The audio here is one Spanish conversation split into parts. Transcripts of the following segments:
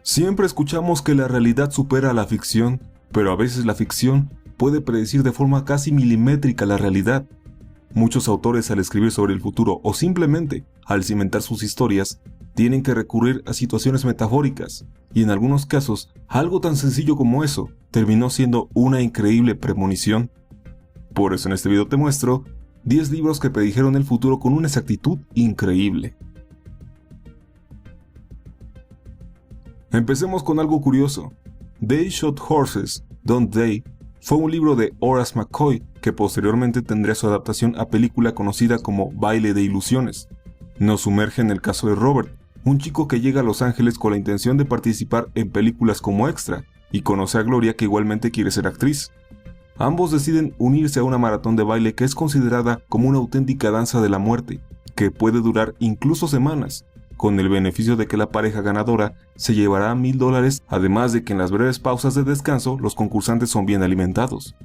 Siempre escuchamos que la realidad supera a la ficción, pero a veces la ficción puede predecir de forma casi milimétrica la realidad. Muchos autores al escribir sobre el futuro o simplemente al cimentar sus historias tienen que recurrir a situaciones metafóricas, y en algunos casos algo tan sencillo como eso terminó siendo una increíble premonición. Por eso en este video te muestro 10 libros que predijeron el futuro con una exactitud increíble. Empecemos con algo curioso. They Shot Horses, Don't They? Fue un libro de Horace McCoy que posteriormente tendría su adaptación a película conocida como Baile de Ilusiones. Nos sumerge en el caso de Robert, un chico que llega a Los Ángeles con la intención de participar en películas como extra, y conoce a Gloria, que igualmente quiere ser actriz. Ambos deciden unirse a una maratón de baile que es considerada como una auténtica danza de la muerte, que puede durar incluso semanas, con el beneficio de que la pareja ganadora se llevará $1000, además de que en las breves pausas de descanso los concursantes son bien alimentados.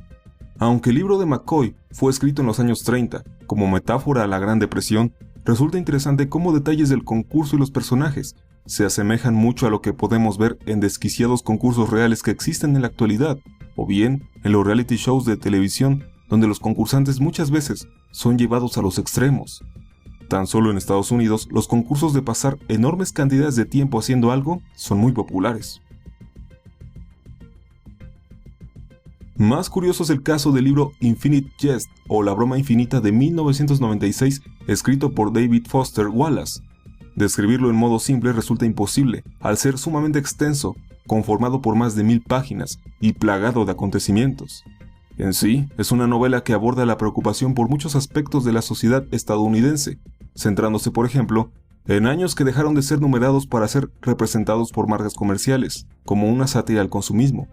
Aunque el libro de McCoy fue escrito en los años 30 como metáfora a la Gran Depresión, resulta interesante cómo detalles del concurso y los personajes se asemejan mucho a lo que podemos ver en desquiciados concursos reales que existen en la actualidad, o bien en los reality shows de televisión donde los concursantes muchas veces son llevados a los extremos. Tan solo en Estados Unidos, los concursos de pasar enormes cantidades de tiempo haciendo algo son muy populares. Más curioso es el caso del libro Infinite Jest o La Broma Infinita de 1996, escrito por David Foster Wallace. Describirlo en modo simple resulta imposible, al ser sumamente extenso, conformado por más de 1000 páginas y plagado de acontecimientos. En sí, es una novela que aborda la preocupación por muchos aspectos de la sociedad estadounidense, centrándose, por ejemplo, en años que dejaron de ser numerados para ser representados por marcas comerciales, como una sátira al consumismo.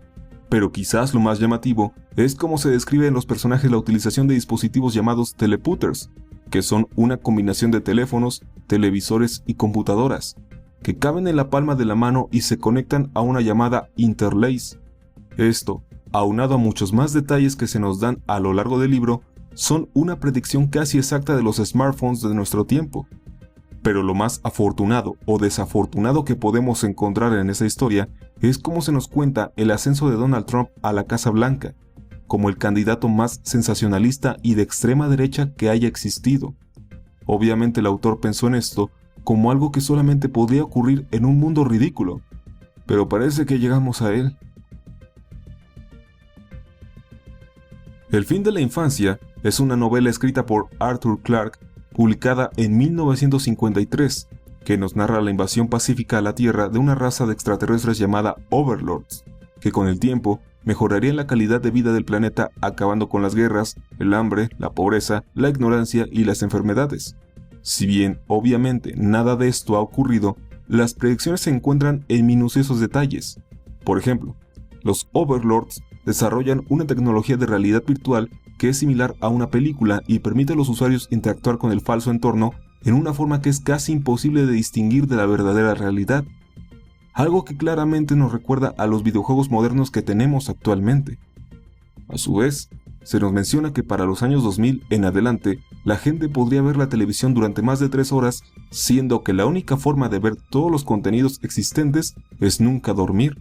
Pero quizás lo más llamativo es cómo se describe en los personajes la utilización de dispositivos llamados teleputters, que son una combinación de teléfonos, televisores y computadoras, que caben en la palma de la mano y se conectan a una llamada interlace. Esto, aunado a muchos más detalles que se nos dan a lo largo del libro, son una predicción casi exacta de los smartphones de nuestro tiempo. Pero lo más afortunado o desafortunado que podemos encontrar en esa historia es cómo se nos cuenta el ascenso de Donald Trump a la Casa Blanca, como el candidato más sensacionalista y de extrema derecha que haya existido. Obviamente el autor pensó en esto como algo que solamente podría ocurrir en un mundo ridículo, pero parece que llegamos a él. El fin de la infancia es una novela escrita por Arthur Clarke, publicada en 1953, que nos narra la invasión pacífica a la Tierra de una raza de extraterrestres llamada Overlords, que con el tiempo mejorarían la calidad de vida del planeta acabando con las guerras, el hambre, la pobreza, la ignorancia y las enfermedades. Si bien, obviamente, nada de esto ha ocurrido, las predicciones se encuentran en minuciosos detalles. Por ejemplo, los Overlords desarrollan una tecnología de realidad virtual que es similar a una película y permite a los usuarios interactuar con el falso entorno en una forma que es casi imposible de distinguir de la verdadera realidad. Algo que claramente nos recuerda a los videojuegos modernos que tenemos actualmente. A su vez, se nos menciona que para los años 2000 en adelante, la gente podría ver la televisión durante más de 3 horas, siendo que la única forma de ver todos los contenidos existentes es nunca dormir.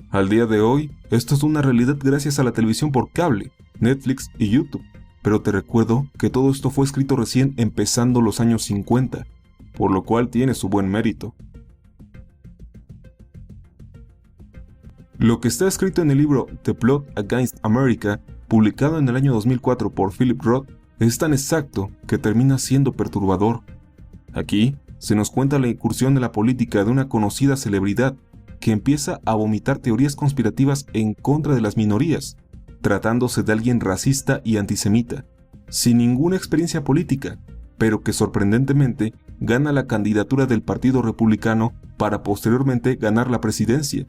Al día de hoy, esto es una realidad gracias a la televisión por cable, Netflix y YouTube, pero te recuerdo que todo esto fue escrito recién empezando los años 50, por lo cual tiene su buen mérito. Lo que está escrito en el libro The Plot Against America, publicado en el año 2004 por Philip Roth, es tan exacto que termina siendo perturbador. Aquí se nos cuenta la incursión en la política de una conocida celebridad que empieza a vomitar teorías conspirativas en contra de las minorías, tratándose de alguien racista y antisemita, sin ninguna experiencia política, pero que sorprendentemente gana la candidatura del Partido Republicano para posteriormente ganar la presidencia.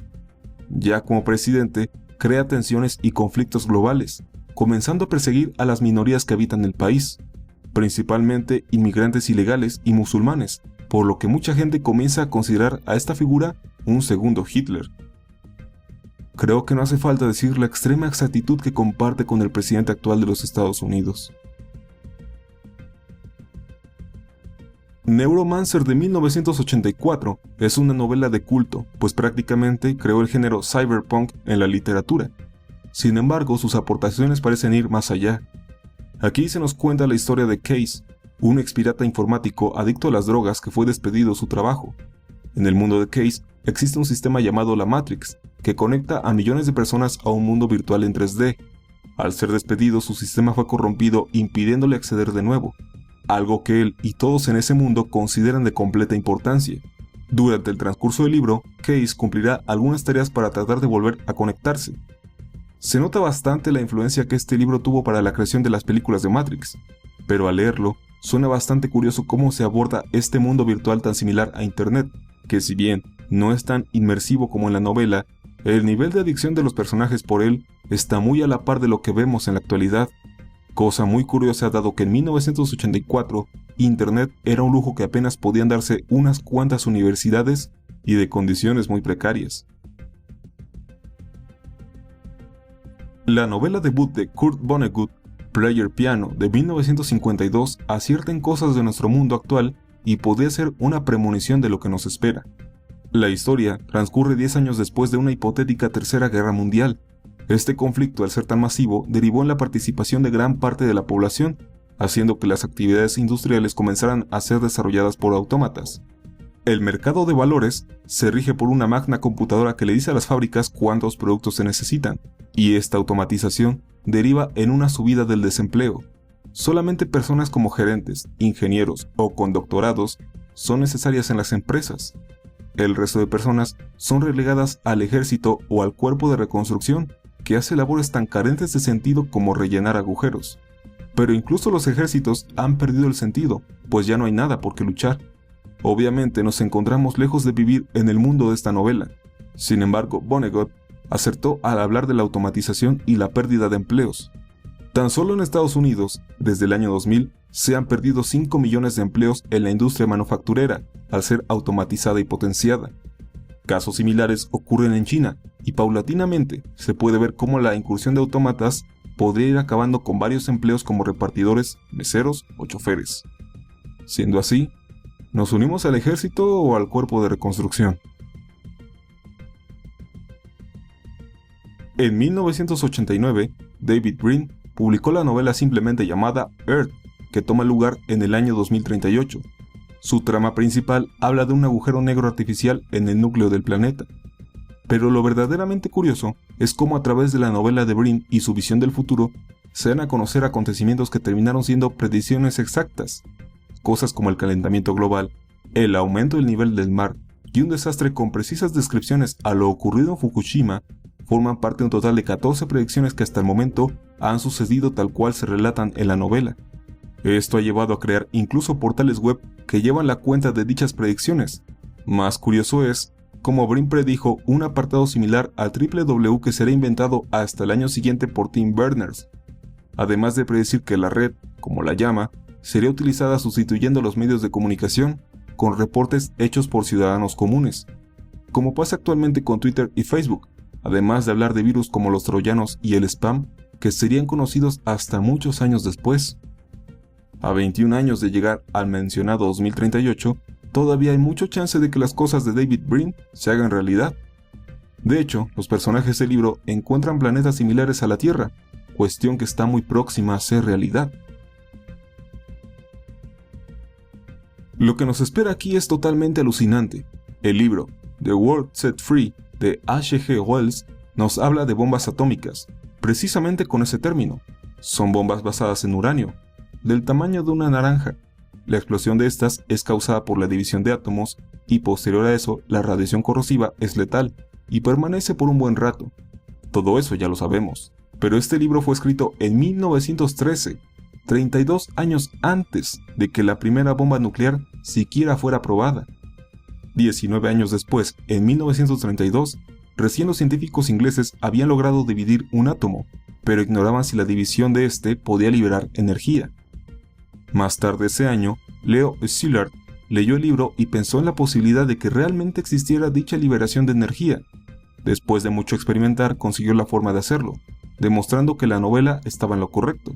Ya como presidente, crea tensiones y conflictos globales, comenzando a perseguir a las minorías que habitan el país, principalmente inmigrantes ilegales y musulmanes, por lo que mucha gente comienza a considerar a esta figura un segundo Hitler. Creo que no hace falta decir la extrema exactitud que comparte con el presidente actual de los Estados Unidos. Neuromancer de 1984 es una novela de culto, pues prácticamente creó el género cyberpunk en la literatura. Sin embargo, sus aportaciones parecen ir más allá. Aquí se nos cuenta la historia de Case, un expirata informático adicto a las drogas que fue despedido de su trabajo. En el mundo de Case existe un sistema llamado la Matrix, que conecta a millones de personas a un mundo virtual en 3D. Al ser despedido, su sistema fue corrompido, impidiéndole acceder de nuevo, algo que él y todos en ese mundo consideran de completa importancia. Durante el transcurso del libro, Case cumplirá algunas tareas para tratar de volver a conectarse. Se nota bastante la influencia que este libro tuvo para la creación de las películas de Matrix, pero al leerlo, suena bastante curioso cómo se aborda este mundo virtual tan similar a Internet, que si bien no es tan inmersivo como en la novela, el nivel de adicción de los personajes por él está muy a la par de lo que vemos en la actualidad. Cosa muy curiosa dado que en 1984 Internet era un lujo que apenas podían darse unas cuantas universidades y de condiciones muy precarias. La novela debut de Kurt Vonnegut, Player Piano, de 1952, acierta en cosas de nuestro mundo actual y podría ser una premonición de lo que nos espera. La historia transcurre 10 años después de una hipotética Tercera Guerra Mundial. Este conflicto, al ser tan masivo, derivó en la participación de gran parte de la población, haciendo que las actividades industriales comenzaran a ser desarrolladas por autómatas. El mercado de valores se rige por una magna computadora que le dice a las fábricas cuántos productos se necesitan, y esta automatización deriva en una subida del desempleo. Solamente personas como gerentes, ingenieros o con doctorados son necesarias en las empresas. El resto de personas son relegadas al ejército o al cuerpo de reconstrucción, que hace labores tan carentes de sentido como rellenar agujeros. Pero incluso los ejércitos han perdido el sentido, pues ya no hay nada por qué luchar. Obviamente nos encontramos lejos de vivir en el mundo de esta novela. Sin embargo, Vonnegut acertó al hablar de la automatización y la pérdida de empleos. Tan solo en Estados Unidos, desde el año 2000, se han perdido 5 millones de empleos en la industria manufacturera, al ser automatizada y potenciada. Casos similares ocurren en China, y paulatinamente se puede ver cómo la incursión de autómatas podría ir acabando con varios empleos como repartidores, meseros o choferes. Siendo así, ¿nos unimos al ejército o al cuerpo de reconstrucción? En 1989, David Brin publicó la novela simplemente llamada Earth, que toma lugar en el año 2038. Su trama principal habla de un agujero negro artificial en el núcleo del planeta. Pero lo verdaderamente curioso es cómo a través de la novela de Brin y su visión del futuro, se dan a conocer acontecimientos que terminaron siendo predicciones exactas. Cosas como el calentamiento global, el aumento del nivel del mar y un desastre con precisas descripciones a lo ocurrido en Fukushima forman parte de un total de 14 predicciones que hasta el momento han sucedido tal cual se relatan en la novela. Esto ha llevado a crear incluso portales web que llevan la cuenta de dichas predicciones. Más curioso es cómo Brin predijo un apartado similar al www que será inventado hasta el año siguiente por Tim Berners, además de predecir que la red, como la llama, sería utilizada sustituyendo los medios de comunicación con reportes hechos por ciudadanos comunes, como pasa actualmente con Twitter y Facebook, además de hablar de virus como los troyanos y el spam, que serían conocidos hasta muchos años después. A 21 años de llegar al mencionado 2038, todavía hay mucho chance de que las cosas de David Brin se hagan realidad. De hecho, los personajes del libro encuentran planetas similares a la Tierra, cuestión que está muy próxima a ser realidad. Lo que nos espera aquí es totalmente alucinante. El libro The World Set Free de H.G. Wells nos habla de bombas atómicas, precisamente con ese término. Son bombas basadas en uranio, del tamaño de una naranja. La explosión de estas es causada por la división de átomos y posterior a eso la radiación corrosiva es letal y permanece por un buen rato. Todo eso ya lo sabemos, pero este libro fue escrito en 1913, 32 años antes de que la primera bomba nuclear siquiera fuera probada. 19 años después, en 1932, recién los científicos ingleses habían logrado dividir un átomo, pero ignoraban si la división de este podía liberar energía. Más tarde ese año, Leo Szilard leyó el libro y pensó en la posibilidad de que realmente existiera dicha liberación de energía. Después de mucho experimentar, consiguió la forma de hacerlo, demostrando que la novela estaba en lo correcto.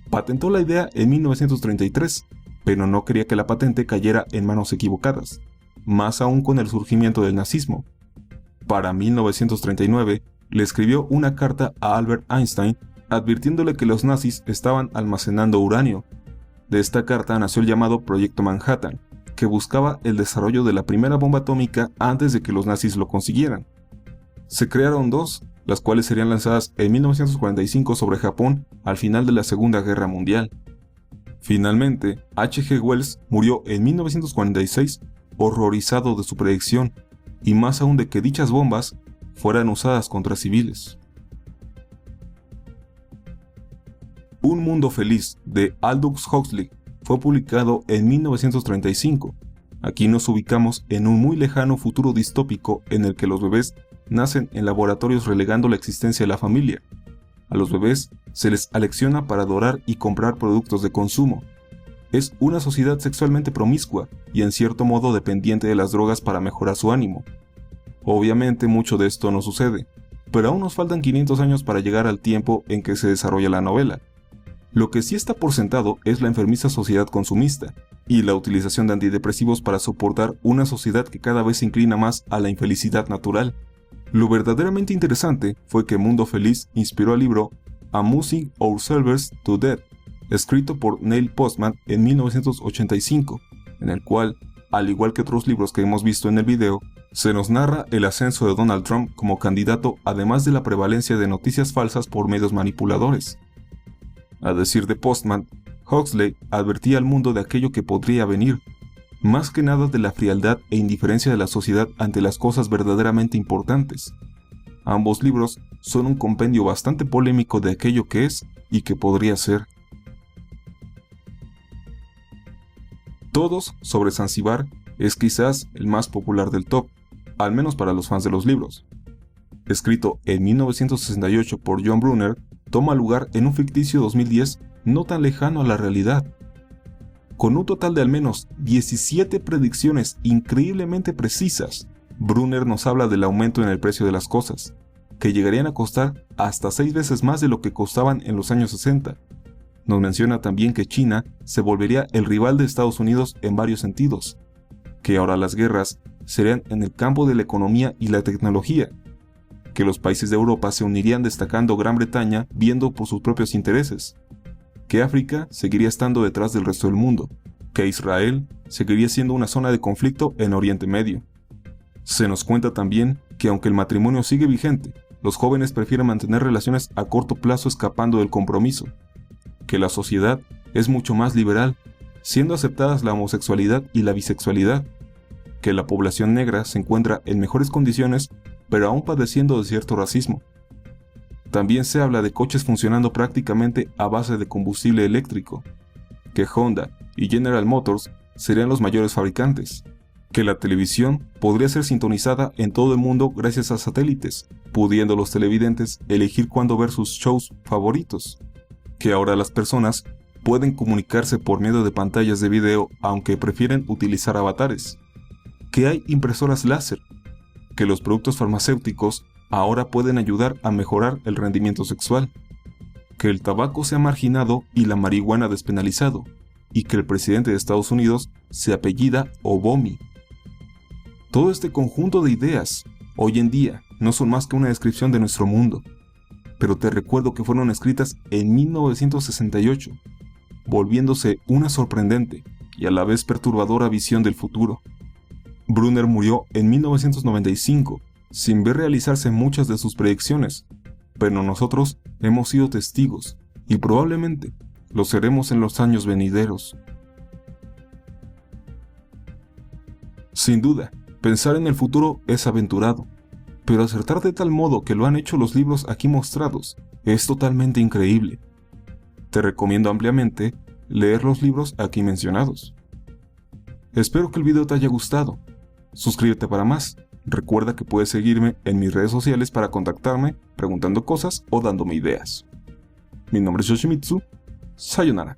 Patentó la idea en 1933, pero no quería que la patente cayera en manos equivocadas, más aún con el surgimiento del nazismo. Para 1939, le escribió una carta a Albert Einstein advirtiéndole que los nazis estaban almacenando uranio. De esta carta nació el llamado Proyecto Manhattan, que buscaba el desarrollo de la primera bomba atómica antes de que los nazis lo consiguieran. Se crearon dos, las cuales serían lanzadas en 1945 sobre Japón al final de la Segunda Guerra Mundial. Finalmente, H.G. Wells murió en 1946 horrorizado de su predicción, y más aún de que dichas bombas fueran usadas contra civiles. Un mundo feliz de Aldous Huxley fue publicado en 1935. Aquí nos ubicamos en un muy lejano futuro distópico en el que los bebés nacen en laboratorios relegando la existencia de la familia. A los bebés se les alecciona para adorar y comprar productos de consumo. Es una sociedad sexualmente promiscua y en cierto modo dependiente de las drogas para mejorar su ánimo. Obviamente mucho de esto no sucede, pero aún nos faltan 500 años para llegar al tiempo en que se desarrolla la novela. Lo que sí está por sentado es la enfermiza sociedad consumista y la utilización de antidepresivos para soportar una sociedad que cada vez se inclina más a la infelicidad natural. Lo verdaderamente interesante fue que Mundo Feliz inspiró al libro Amusing Ourselves to Death, escrito por Neil Postman en 1985, en el cual, al igual que otros libros que hemos visto en el video, se nos narra el ascenso de Donald Trump como candidato, además de la prevalencia de noticias falsas por medios manipuladores. A decir de Postman, Huxley advertía al mundo de aquello que podría venir, más que nada de la frialdad e indiferencia de la sociedad ante las cosas verdaderamente importantes. Ambos libros son un compendio bastante polémico de aquello que es y que podría ser. Todos sobre Zanzíbar es quizás el más popular del top, al menos para los fans de los libros. Escrito en 1968 por John Brunner, toma lugar en un ficticio 2010 no tan lejano a la realidad. Con un total de al menos 17 predicciones increíblemente precisas, Brunner nos habla del aumento en el precio de las cosas, que llegarían a costar hasta 6 veces más de lo que costaban en los años 60. Nos menciona también que China se volvería el rival de Estados Unidos en varios sentidos, que ahora las guerras serían en el campo de la economía y la tecnología, que los países de Europa se unirían destacando Gran Bretaña viendo por sus propios intereses, que África seguiría estando detrás del resto del mundo, que Israel seguiría siendo una zona de conflicto en Oriente Medio. Se nos cuenta también que aunque el matrimonio sigue vigente, los jóvenes prefieren mantener relaciones a corto plazo escapando del compromiso, que la sociedad es mucho más liberal, siendo aceptadas la homosexualidad y la bisexualidad, que la población negra se encuentra en mejores condiciones pero aún padeciendo de cierto racismo. También se habla de coches funcionando prácticamente a base de combustible eléctrico, que Honda y General Motors serían los mayores fabricantes, que la televisión podría ser sintonizada en todo el mundo gracias a satélites, pudiendo los televidentes elegir cuándo ver sus shows favoritos, que ahora las personas pueden comunicarse por medio de pantallas de video aunque prefieren utilizar avatares, que hay impresoras láser, que los productos farmacéuticos ahora pueden ayudar a mejorar el rendimiento sexual, que el tabaco se ha marginado y la marihuana despenalizado, y que el presidente de Estados Unidos se apellida Obomi. Todo este conjunto de ideas, hoy en día, no son más que una descripción de nuestro mundo, pero te recuerdo que fueron escritas en 1968, volviéndose una sorprendente y a la vez perturbadora visión del futuro. Brunner murió en 1995, sin ver realizarse muchas de sus predicciones, pero nosotros hemos sido testigos, y probablemente lo seremos en los años venideros. Sin duda, pensar en el futuro es aventurado, pero acertar de tal modo que lo han hecho los libros aquí mostrados es totalmente increíble. Te recomiendo ampliamente leer los libros aquí mencionados. Espero que el video te haya gustado. Suscríbete para más. Recuerda que puedes seguirme en mis redes sociales para contactarme, preguntando cosas o dándome ideas. Mi nombre es Yoshimitsu. Sayonara.